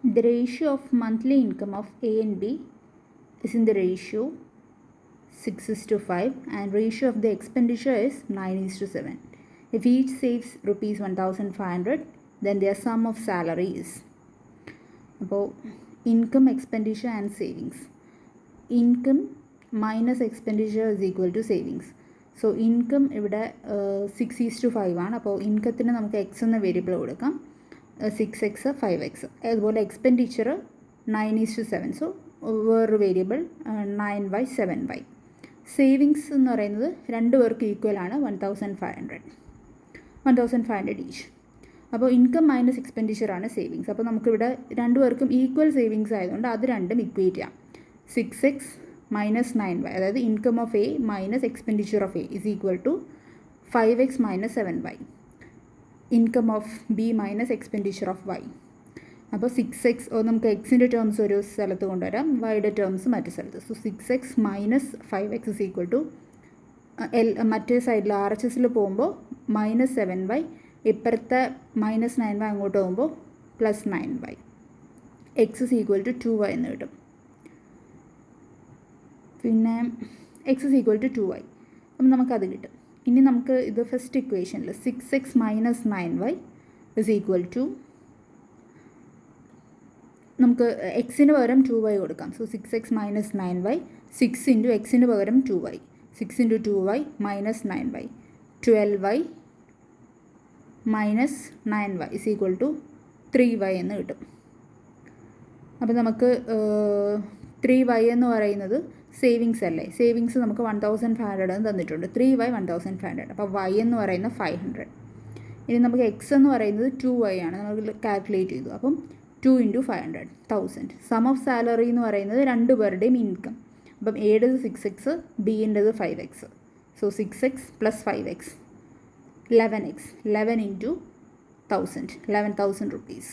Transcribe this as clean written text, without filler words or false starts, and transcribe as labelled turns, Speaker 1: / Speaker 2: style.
Speaker 1: The ratio of monthly income of A and B is in the ratio 6:5 and ratio of the expenditure is 9:7. If each saves rupees 1500, then their sum of salary is. അപ്പോൾ income, expenditure and savings. Income minus expenditure is equal to savings. So income ഇവിടെ 6:5 ആണ്. അപ്പോൾ ഇൻകത്തിന് നമുക്ക് X എന്ന variable കൊടുക്കാം, 6x 5x. അതുപോലെ expenditure 9:7. So വേറൊരു variable 9y 7y. Savings എന്ന് പറയുന്നത് രണ്ട് പേർക്ക് ഈക്വൽ ആണ്, 1500 ഈച്ച്. അപ്പോൾ ഇൻകം മൈനസ് എക്സ്പെൻഡിച്ചർ ആണ് സേവിങ്സ്. അപ്പോൾ നമുക്കിവിടെ രണ്ടു പേർക്കും ഈക്വൽ സേവിങ്സ് ആയതുകൊണ്ട് അത് രണ്ടും ഇക്വേറ്റ് ചെയ്യാം. 6x minus 9y, അതായത് income of A minus expenditure of A is equal to 5x minus 7y. Income of B minus expenditure of Y. അപ്പോൾ 6x നമുക്ക് എക്സിൻ്റെ ടേംസ് ഒരു സ്ഥലത്ത് കൊണ്ടുവരാം, വൈയുടെ ടേംസ് മറ്റു സ്ഥലത്ത്. So 6x minus 5x is equal to മറ്റേ സൈഡിൽ RHSൽ പോകുമ്പോൾ മൈനസ് 7y, ഇപ്പുറത്തെ മൈനസ് 9y അങ്ങോട്ട് പോകുമ്പോൾ plus 9y. X is equal to 2y എന്ന് കിട്ടും. പിന്നെ X is equal to 2y, അപ്പം നമുക്കത് കിട്ടും. ഇനി നമുക്ക് ഇത് ഫസ്റ്റ് ഇക്വേഷനിൽ 6x minus 9y is equal to, നമുക്ക് എക്സിന് പകരം 2y കൊടുക്കാം. So 6x minus 9y, 6 into എക്സിന് പകരം 2y, 6 into 2y minus 9y, 12y minus 9y is equal to 3y എന്ന് കിട്ടും. അപ്പോൾ നമുക്ക് 3y എന്ന് പറയുന്നത് സേവിങ്സ് അല്ലേ, സേവിങ്സ് നമുക്ക് 1500 എന്ന് തന്നിട്ടുണ്ട്, 3y 1500. അപ്പോൾ y എന്ന് പറയുന്നത് 500. ഇനി നമുക്ക് x എന്ന് പറയുന്നത് 2y ആണ്, നമുക്ക് കാൽക്കുലേറ്റ് ചെയ്തു. അപ്പം 2 ഇൻറ്റു 500 1000. സം ഓഫ് സാലറി എന്ന് പറയുന്നത് രണ്ടു പേരുടെയും ഇൻകം. അപ്പം എയുടേത് 6x, ബിൻ്റെത് 5x. So 6x plus 5x 11x, 11 into 1000, 11,000 rupees.